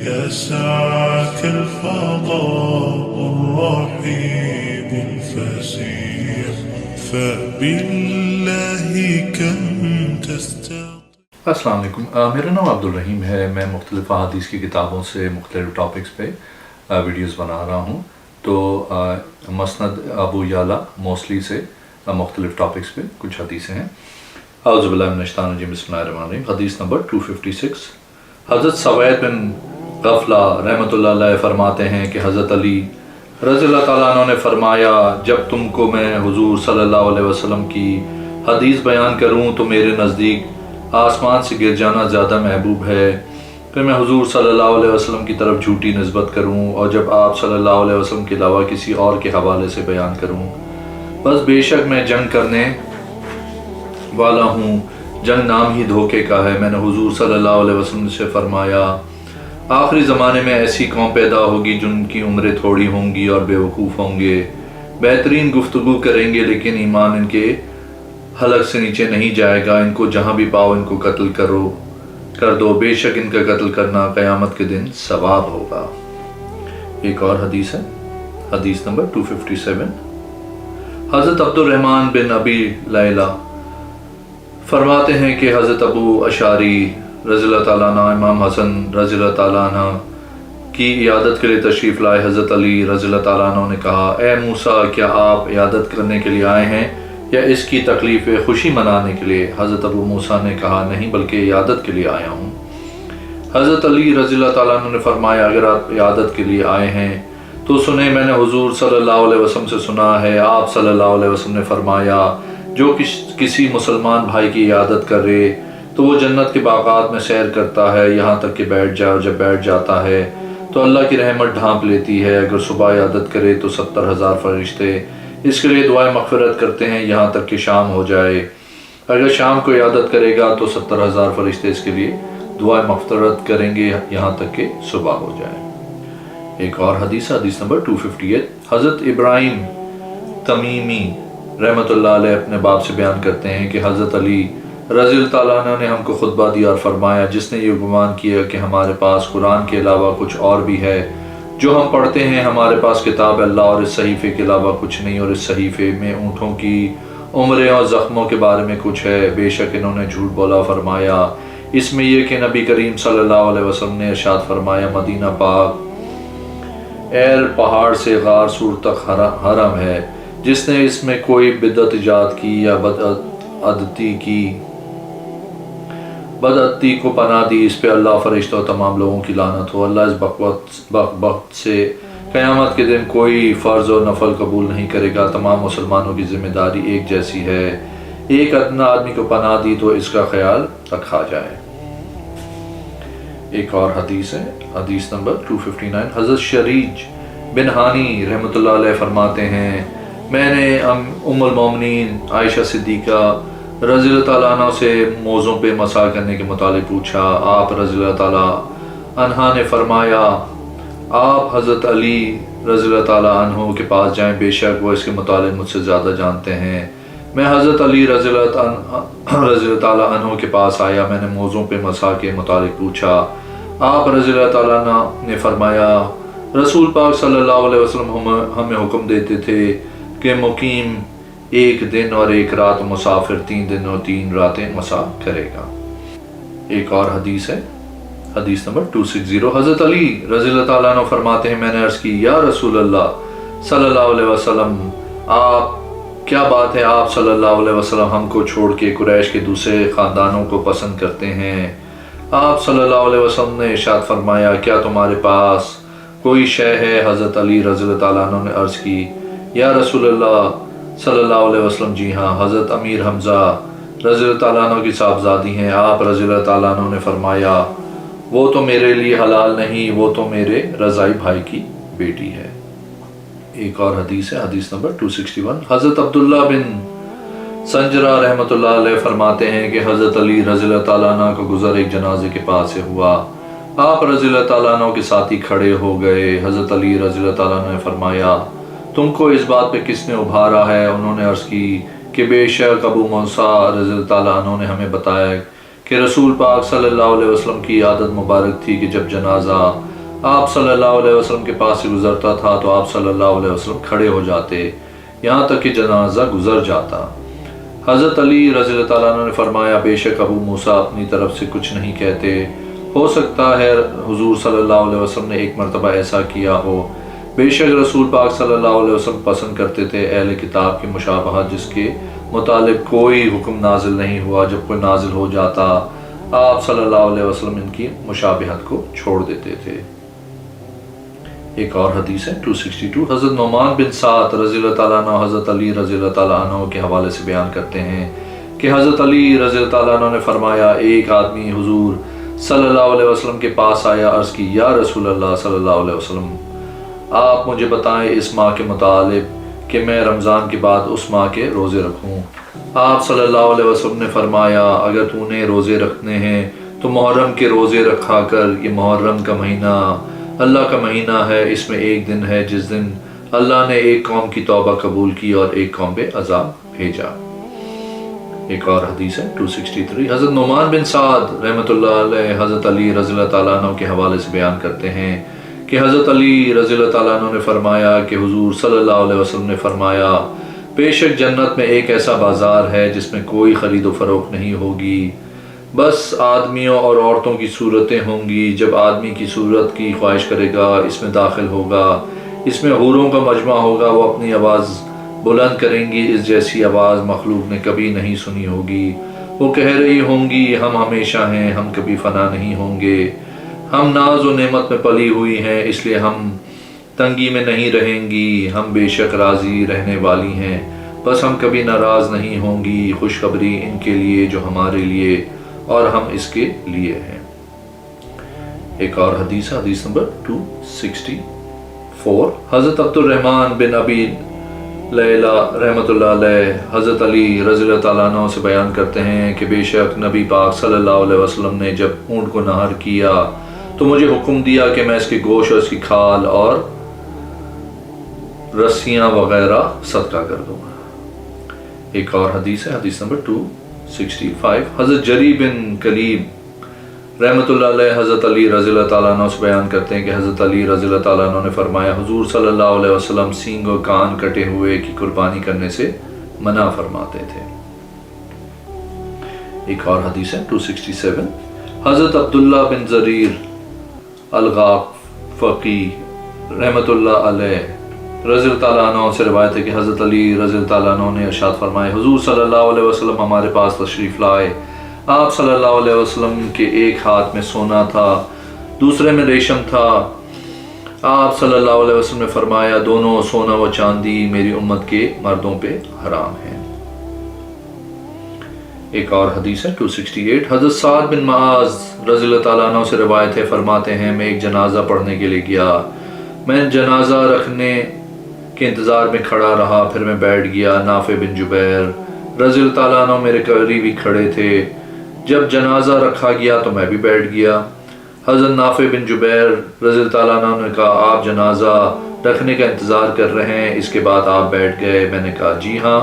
يا ساعة الفضاء الرحيم الفسيح فبالله كم تستطيع. السلام علیکم، میرا نام عبدالرحیم ہے۔ میں مختلف احادیث کی کتابوں سے مختلف ٹاپکس پہ ویڈیوز بنا رہا ہوں۔ تو مسند ابو یعلا موصلی سے مختلف ٹاپکس پہ کچھ حدیثیں ہیں۔ اعوذ باللہ من الشیطان الرجیم، بسم اللہ الرحمن الرحیم۔ حدیث نمبر 256۔ حضرت سوید بن غفلہ رحمۃ اللہ علیہ فرماتے ہیں کہ حضرت علی رضی اللہ تعالیٰ عنہ نے فرمایا، جب تم کو میں حضور صلی اللہ علیہ وسلم کی حدیث بیان کروں تو میرے نزدیک آسمان سے گر جانا زیادہ محبوب ہے۔ پھر میں حضور صلی اللہ علیہ وسلم کی طرف جھوٹی نسبت کروں، اور جب آپ صلی اللہ علیہ وسلم کے علاوہ کسی اور کے حوالے سے بیان کروں، بس بے شک میں جنگ کرنے والا ہوں، جنگ نام ہی دھوکے کا ہے۔ میں نے حضور صلی اللہ علیہ وسلم سے فرمایا، آخری زمانے میں ایسی قوم پیدا ہوگی جن کی عمریں تھوڑی ہوں گی اور بے وقوف ہوں گے، بہترین گفتگو کریں گے لیکن ایمان ان کے حلق سے نیچے نہیں جائے گا۔ ان کو جہاں بھی پاؤ ان کو قتل کر دو، بے شک ان کا قتل کرنا قیامت کے دن ثواب ہوگا۔ ایک اور حدیث ہے، حدیث نمبر 257۔ حضرت عبد الرحمن بن ابی لیلہ فرماتے ہیں کہ حضرت ابو اشعری رضی اللہ تعالیٰ عنہ امام حسن رضی اللہ تعالیٰ عنہ کی عیادت کے لیے تشریف لائے۔ حضرت علی رضی اللہ تعالیٰ عنہ نے کہا، اے موسیٰ، کیا آپ عیادت کرنے کے لیے آئے ہیں یا اس کی تکلیف خوشی منانے کے لیے؟ حضرت ابو موسیٰ نے کہا، نہیں بلکہ عیادت کے لیے آیا ہوں۔ حضرت علی رضی اللہ تعالیٰ عنہ نے فرمایا، اگر آپ عیادت کے لیے آئے ہیں تو سنیں، میں نے حضور صلی اللہ علیہ وسلم سے سنا ہے، آپ صلی اللہ علیہ وسلم نے فرمایا، جو کسی مسلمان بھائی کی عیادت کرے تو وہ جنت کے باغات میں سیر کرتا ہے یہاں تک کہ بیٹھ جائے، اور جب بیٹھ جاتا ہے تو اللہ کی رحمت ڈھانپ لیتی ہے۔ اگر صبح عیادت کرے تو 70,000 فرشتے اس کے لیے دعائیں مغفرت کرتے ہیں یہاں تک کہ شام ہو جائے۔ اگر شام کو عیادت کرے گا تو 70,000 فرشتے اس کے لیے دعائیں مغفرت کریں گے یہاں تک کہ صبح ہو جائے۔ ایک اور حدیث، حدیث نمبر 258۔ حضرت ابراہیم تمیمی رحمۃ اللہ علیہ اپنے باپ سے بیان کرتے ہیں کہ حضرت علی رضی اللہ تعالیٰ عنہ نے ہم کو خطبہ دیا اور فرمایا، جس نے یہ گمان کیا کہ ہمارے پاس قرآن کے علاوہ کچھ اور بھی ہے جو ہم پڑھتے ہیں، ہمارے پاس کتاب اللہ اور اس صحیفے کے علاوہ کچھ نہیں، اور اس صحیفے میں اونٹوں کی عمریں اور زخموں کے بارے میں کچھ ہے، بے شک انہوں نے جھوٹ بولا۔ فرمایا اس میں یہ کہ نبی کریم صلی اللہ علیہ وسلم نے ارشاد فرمایا، مدینہ پاک ایر پہاڑ سے غار سور تک حرم ہے، جس نے اس میں کوئی بدعت ایجاد کی یا بدعتی کو پناہ دی، اس پہ اللہ، فرشتوں اور تمام لوگوں کی لعنت ہو۔ اللہ اس بخت سے قیامت کے دن کوئی فرض اور نفل قبول نہیں کرے گا۔ تمام مسلمانوں کی ذمہ داری ایک جیسی ہے، ایک ادنا آدمی کو پناہ دی تو اس کا خیال رکھا جائے۔ ایک اور حدیث ہے، حدیث نمبر 259۔ حضرت شریج بن ہانی رحمۃ اللہ علیہ فرماتے ہیں، میں نے ام المومنین عائشہ صدیقہ رضی اللہ تعالیٰ عنہ سے موضوع پہ مسا کرنے کے متعلق پوچھا۔ آپ رضی اللہ تعالیٰ عنہ نے فرمایا، آپ حضرت علی رضی اللہ تعالیٰ عنہ کے پاس جائیں، بے شک وہ اس کے متعلق مجھ سے زیادہ جانتے ہیں۔ میں حضرت علی رضی اللہ تعالیٰ عنہ کے پاس آیا، میں نے موضوع پہ مسا کے متعلق پوچھا۔ آپ رضی اللہ تعالیٰ عنہ نے فرمایا، رسول پاک صلی اللہ علیہ وسلم ہمیں حکم دیتے تھے کہ مقیم 1 دن اور 1 رات، مسافر 3 دن اور 3 راتیں مسا کرے گا۔ ایک اور حدیث ہے، حدیث نمبر 260۔ حضرت علی رضی اللہ تعالیٰ عنہ فرماتے ہیں، میں نے عرض کی، یا رسول اللہ صلی اللہ علیہ وسلم، کیا بات ہے آپ صلی اللہ علیہ وسلم ہم کو چھوڑ کے قریش کے دوسرے خاندانوں کو پسند کرتے ہیں؟ آپ صلی اللہ علیہ وسلم نے ارشاد فرمایا، کیا تمہارے پاس کوئی شے ہے؟ حضرت علی رضی اللہ تعالیٰ عنہ نے عرض کی، یا رسول اللہ صلی اللہ علیہ وسلم، جی ہاں، حضرت امیر حمزہ رضی اللہ تعالیٰ عنہ کی صاحبزادی ہیں۔ آپ رضی اللہ تعالیٰ عنہ نے فرمایا، وہ تو میرے لیے حلال نہیں، وہ تو میرے رضائی بھائی کی بیٹی ہے۔ ایک اور حدیث ہے، حدیث نمبر 261۔ حضرت عبداللہ بن سنجرہ رحمۃ اللہ علیہ فرماتے ہیں کہ حضرت علی رضی اللہ تعالیٰ عنہ کا گزر ایک جنازے کے پاس سے ہوا، آپ رضی اللہ تعالیٰ عنہ کے ساتھی کھڑے ہو گئے۔ حضرت علی رضی اللہ تعالیٰ عنہ نے فرمایا، تم کو اس بات پہ کس نے ابھارا ہے؟ انہوں نے عرض کی کہ بے شک ابو موسیٰ رضی اللہ تعالیٰ عنہ نے ہمیں بتایا کہ رسول پاک صلی اللہ علیہ وسلم کی عادت مبارک تھی کہ جب جنازہ آپ صلی اللہ علیہ وسلم کے پاس سے گزرتا تھا تو آپ صلی اللہ علیہ وسلم کھڑے ہو جاتے یہاں تک کہ جنازہ گزر جاتا۔ حضرت علی رضی اللہ تعالیٰ عنہ نے فرمایا بے شک ابو موسیٰ اپنی طرف سے کچھ نہیں کہتے، ہو سکتا ہے حضور صلی اللہ علیہ وسلم نے ایک مرتبہ ایسا کیا ہو۔ بے شک رسول پاک صلی اللہ علیہ وسلم پسند کرتے تھے اہل کتاب کی مشابہت جس کے متعلق کوئی حکم نازل نہیں ہوا، جب کوئی نازل ہو جاتا آپ صلی اللہ علیہ وسلم ان کی مشابہت کو چھوڑ دیتے تھے۔ ایک اور حدیث ہے 262، حضرت نعمان بن سعد رضی اللہ تعالیٰ عنہ حضرت علی رضی اللہ تعالیٰ عنہ کے حوالے سے بیان کرتے ہیں کہ حضرت علی رضی اللہ تعالیٰ عنہ نے فرمایا ایک آدمی حضور صلی اللہ علیہ وسلم کے پاس آیا، عرض کی یا رسول اللہ صلی اللہ علیہ وسلم آپ مجھے بتائیں اس ماہ کے متعلق کہ میں رمضان کے بعد اس ماہ کے روزے رکھوں۔ آپ صلی اللہ علیہ وسلم نے فرمایا اگر تو نے روزے رکھنے ہیں تو محرم کے روزے رکھا کر، یہ محرم کا مہینہ اللہ کا مہینہ ہے، اس میں ایک دن ہے جس دن اللہ نے ایک قوم کی توبہ قبول کی اور ایک قوم پہ عذاب بھیجا۔ ایک اور حدیث ہے 263، حضرت نعمان بن سعد رحمۃ اللہ علیہ حضرت علی رضی اللہ تعالیٰ عنہ کے حوالے سے بیان کرتے ہیں کہ حضرت علی رضی اللہ تعالیٰ عنہ نے فرمایا کہ حضور صلی اللہ علیہ وسلم نے فرمایا بے شک جنت میں ایک ایسا بازار ہے جس میں کوئی خرید و فروخت نہیں ہوگی، بس آدمیوں اور عورتوں کی صورتیں ہوں گی۔ جب آدمی کی صورت کی خواہش کرے گا اس میں داخل ہوگا، اس میں حوروں کا مجمع ہوگا، وہ اپنی آواز بلند کریں گی، اس جیسی آواز مخلوق نے کبھی نہیں سنی ہوگی۔ وہ کہہ رہی ہوں گی ہم ہمیشہ ہیں، ہم کبھی فنا نہیں ہوں گے، ہم ناز و نعمت میں پلی ہوئی ہیں اس لیے ہم تنگی میں نہیں رہیں گی، ہم بے شک راضی رہنے والی ہیں، بس ہم کبھی ناراض نہیں ہوں گی۔ خوشخبری ان کے لیے جو ہمارے لیے اور ہم اس کے لیے ہیں۔ ایک اور حدیث ہے حدیث نمبر 264، حضرت عبد الرحمن بن ابی لیلہ رحمۃ اللہ علیہ حضرت علی رضی اللہ تعالیٰ عنہ سے بیان کرتے ہیں کہ بے شک نبی پاک صلی اللہ علیہ وسلم نے جب اونٹ کو نہر کیا تو مجھے حکم دیا کہ میں اس کے گوشت اور اس کی کھال اور رسیاں وغیرہ صدقہ کر دوں گا۔ ایک اور حدیث ہے حدیث نمبر 265، حضرت جری بن کلیب رحمۃ اللہ علیہ حضرت علی رضی اللہ تعالیٰ عنہ سے بیان کرتے ہیں کہ حضرت علی رضی اللہ تعالیٰ عنہ نے فرمایا حضور صلی اللہ علیہ وسلم سینگ اور کان کٹے ہوئے کی قربانی کرنے سے منع فرماتے تھے۔ ایک اور حدیث ہے 267، حضرت عبداللہ بن زریر الغافقی رحمۃ اللہ علیہ رضی اللہ تعالیٰ عنہ سے روایت ہے کہ حضرت علی رضی اللہ تعالیٰ عنہ نے ارشاد فرمائے حضور صلی اللہ علیہ وسلم ہمارے پاس تشریف لائے، آپ صلی اللہ علیہ وسلم کے ایک ہاتھ میں سونا تھا دوسرے میں ریشم تھا، آپ صلی اللہ علیہ وسلم نے فرمایا دونوں سونا و چاندی میری امت کے مردوں پہ حرام ہیں۔ ایک اور حدیث ہے 268، حضرت سعد بن معاذ رضی اللہ تعالیٰ عنہ سے روایت ہے فرماتے ہیں میں ایک جنازہ پڑھنے کے لیے گیا، میں جنازہ رکھنے کے انتظار میں کھڑا رہا، پھر میں بیٹھ گیا، نافع بن جبیر رضی اللہ تعالیٰ عنہ میرے قریب ہی کھڑے تھے، جب جنازہ رکھا گیا تو میں بھی بیٹھ گیا۔ حضرت نافع بن جبیر رضی اللہ تعالیٰ عنہ نے کہا آپ جنازہ رکھنے کا انتظار کر رہے ہیں، اس کے بعد آپ بیٹھ گئے؟ میں نے کہا جی ہاں۔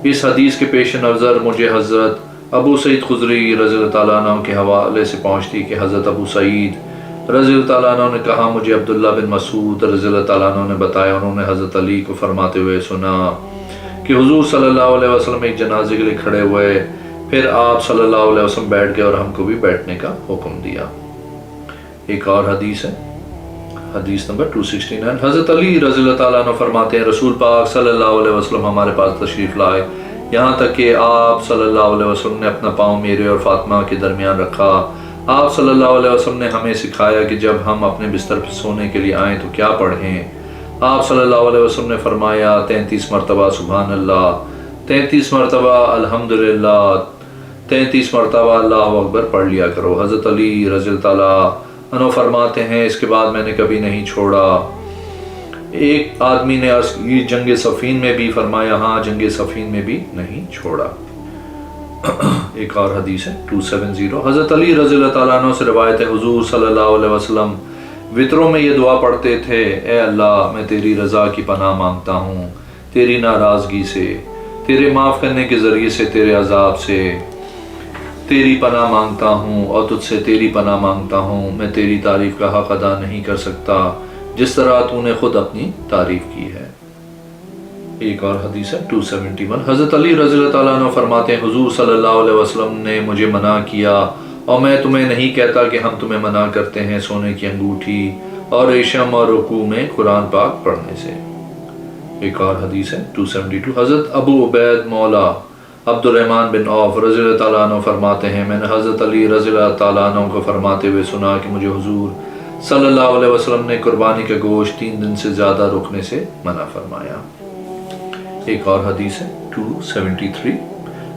اس حدیث کے پیش نظر مجھے حضرت ابو سعید خدری رضی اللہ تعالیٰ عنہ کے حوالے سے پہنچتی کہ حضرت ابو سعید رضی اللہ تعالیٰ عنہ نے کہا مجھے عبداللہ بن مسعود رضی اللہ تعالیٰ عنہ نے بتایا، انہوں نے حضرت علی کو فرماتے ہوئے سنا کہ حضور صلی اللہ علیہ وسلم ایک جنازے کے لیے کھڑے ہوئے، پھر آپ صلی اللہ علیہ وسلم بیٹھ گئے اور ہم کو بھی بیٹھنے کا حکم دیا۔ ایک اور حدیث ہے حدیث نمبر 269، حضرت علی رضی اللہ تعالیٰ عنہ فرماتے ہیں رسول پاک صلی اللہ علیہ وسلم ہمارے پاس تشریف لائے، یہاں تک کہ آپ صلی اللہ علیہ وسلم نے اپنا پاؤں میرے اور فاطمہ کے درمیان رکھا۔ آپ صلی اللہ علیہ وسلم نے ہمیں سکھایا کہ جب ہم اپنے بستر پہ سونے کے لیے آئیں تو کیا پڑھیں۔ آپ صلی اللہ علیہ وسلم نے فرمایا 33 مرتبہ سبحان اللہ، 33 مرتبہ الحمدللہ، 33 مرتبہ اللہ اکبر پڑھ لیا کرو۔ حضرت علی رضی اللہ تعالیٰ عنہ فرماتے ہیں اس کے بعد میں نے کبھی نہیں چھوڑا۔ ایک آدمی نے عرض کی جنگ صفین میں بھی؟ فرمایا ہاں جنگ صفین میں بھی نہیں چھوڑا۔ ایک اور حدیث ہے 270، حضرت علی رضی اللہ تعالیٰ عنہ سے روایت ہے حضور صلی اللہ علیہ وسلم وطروں میں یہ دعا پڑھتے تھے، اے اللہ میں تیری رضا کی پناہ مانگتا ہوں، تیری ناراضگی سے، تیرے معاف کرنے کے ذریعے سے، تیرے عذاب سے، تیری پناہ مانگتا ہوں اور تجھ سے تیری پناہ مانگتا ہوں، میں تیری تعریف کا حق ادا نہیں کر سکتا جس طرح تو نے خود اپنی تعریف کی ہے۔ ایک اور حدیث ہے 271، حضرت علی رضی اللہ تعالیٰ عنہ فرماتے ہیں حضور صلی اللہ علیہ وسلم نے مجھے منع کیا اور میں تمہیں نہیں کہتا کہ ہم تمہیں منع کرتے ہیں سونے کی انگوٹھی اور ریشم اور رکوع میں قرآن پاک پڑھنے سے۔ ایک اور حدیث ہے 272، حضرت ابو عبید مولا عبد الرحمن بن عوف رضی اللہ تعالیٰ عنہ فرماتے ہیں میں نے حضرت علی رضی اللہ تعالیٰ عنہ کو فرماتے ہوئے سنا کہ مجھے حضور صلی اللہ علیہ وسلم نے قربانی کا گوشت 3 دن سے زیادہ رکھنے سے منع فرمایا۔ ایک اور حدیث ہے 273،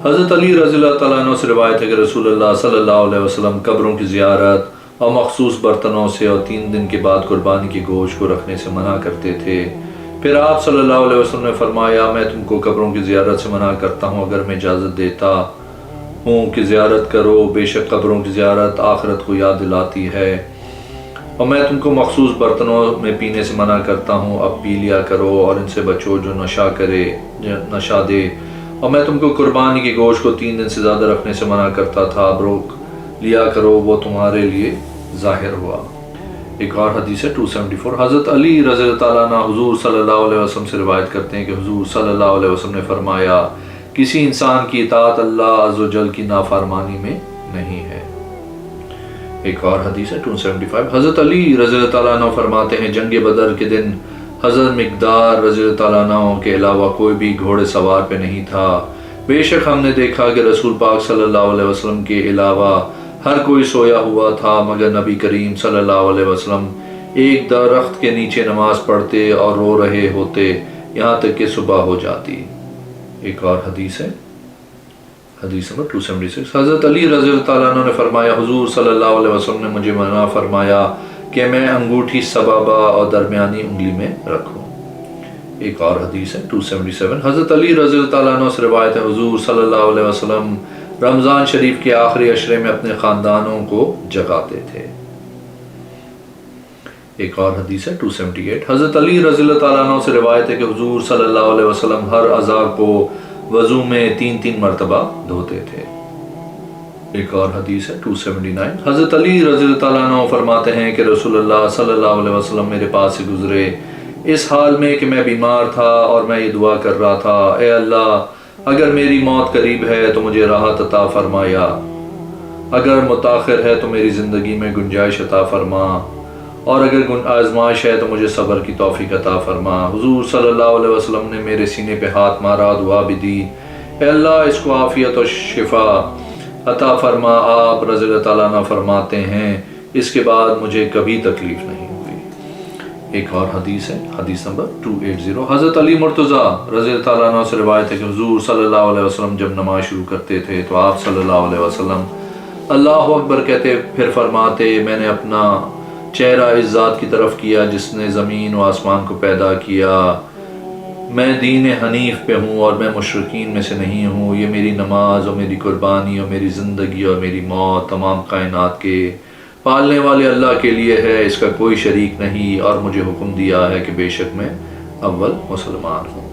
حضرت علی رضی اللہ تعالیٰ عنہ سے روایت ہے کہ رسول اللہ صلی اللہ علیہ وسلم قبروں کی زیارت اور مخصوص برتنوں سے اور 3 دن کے بعد قربانی کے گوشت کو رکھنے سے منع کرتے تھے۔ پھر آپ صلی اللہ علیہ وسلم نے فرمایا میں تم کو قبروں کی زیارت سے منع کرتا ہوں اگر میں اجازت دیتا ہوں کہ زیارت کرو، بے شک قبروں کی زیارت آخرت کو یاد دلاتی ہے، اور میں تم کو مخصوص برتنوں میں پینے سے منع کرتا ہوں اب پی لیا کرو اور ان سے بچو جو نشہ دے، اور میں تم کو قربانی کے گوشت کو 3 دن سے زیادہ رکھنے سے منع کرتا تھا اب روک لیا کرو، وہ تمہارے لیے ظاہر ہوا۔ ایک اور حدیث ہے 274، حضرت علی رضی اللہ تعالیٰ عنہ حضور صلی اللہ علیہ وسلم سے روایت کرتے ہیں کہ حضور صلی اللہ علیہ وسلم نے فرمایا کسی انسان کی اطاعت اللہ عز و جل کی نافرمانی میں نہیں ہے۔ ایک اور حدیث ہے 275، حضرت علی رضی اللہ تعالیٰ عنہ فرماتے ہیں جنگ بدر کے دن حضرت مقدار رضی اللہ تعالیٰ عنہ کے علاوہ کوئی بھی گھوڑے سوار پہ نہیں تھا، بے شک ہم نے دیکھا کہ رسول پاک صلی اللہ علیہ وسلم کے علاوہ ہر کوئی سویا ہوا تھا مگر نبی کریم صلی اللہ علیہ وسلم ایک درخت کے نیچے نماز پڑھتے اور رو رہے ہوتے یہاں تک کہ صبح ہو جاتی۔ ایک اور حدیث ہے حدیث نمبر 276، حضرت علی رضی اللہ تعالیٰ عنہ نے فرمایا حضور صلی اللہ علیہ وسلم نے مجھے منع فرمایا کہ میں انگوٹھی سبابہ اور درمیانی انگلی میں رکھوں۔ ایک اور حدیث ہے 277، حضرت علی رضی اللہ تعالیٰ عنہ سے روایت ہے حضور صلی اللہ علیہ وسلم رمضان شریف کے آخری عشرے میں اپنے خاندانوں کو جگاتے تھے۔ ایک اور حدیث ہے 278، حضرت علی رضی اللہ تعالیٰ عنہ سے روایت ہے کہ حضور صلی اللہ علیہ وسلم ہر اعضاء کو وضو میں 3 مرتبہ دھوتے تھے۔ ایک اور حدیث ہے 279، حضرت علی رضی اللہ تعالیٰ عنہ فرماتے ہیں کہ رسول اللہ صلی اللہ علیہ وسلم میرے پاس سے گزرے اس حال میں کہ میں بیمار تھا اور میں یہ دعا کر رہا تھا اے اللہ اگر میری موت قریب ہے تو مجھے راحت عطا فرمایا، اگر متاخر ہے تو میری زندگی میں گنجائش عطا فرما، اور اگر آزمائش ہے تو مجھے صبر کی توفیق عطا فرما۔ حضور صلی اللہ علیہ وسلم نے میرے سینے پہ ہاتھ مارا، دعا بھی دی اے اللہ اس کو عافیت و شفا عطا فرما۔ آپ رضی اللہ تعالیٰ عنہ فرماتے ہیں اس کے بعد مجھے کبھی تکلیف نہیں ہوئی۔ ایک اور حدیث ہے حدیث نمبر 280، حضرت علی مرتضیٰ رضی اللہ تعالیٰ عنہ سے روایت ہے کہ حضور صلی اللہ علیہ وسلم جب نماز شروع کرتے تھے تو آپ صلی اللہ علیہ وسلم اللہ اکبر کہتے پھر فرماتے میں نے اپنا چہرہ اس ذات کی طرف کیا جس نے زمین و آسمان کو پیدا کیا، میں دین حنیف پہ ہوں اور میں مشرکین میں سے نہیں ہوں، یہ میری نماز اور میری قربانی اور میری زندگی اور میری موت تمام کائنات کے پالنے والے اللہ کے لیے ہے، اس کا کوئی شریک نہیں، اور مجھے حکم دیا ہے کہ بے شک میں اول مسلمان ہوں۔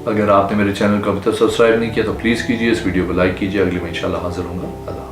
اگر آپ نے میرے چینل کو ابھی تک سبسکرائب نہیں کیا تو پلیز کیجیے، اس ویڈیو کو لائک کیجیے، اگلی میں انشاءاللہ حاضر ہوں گا۔ اللہ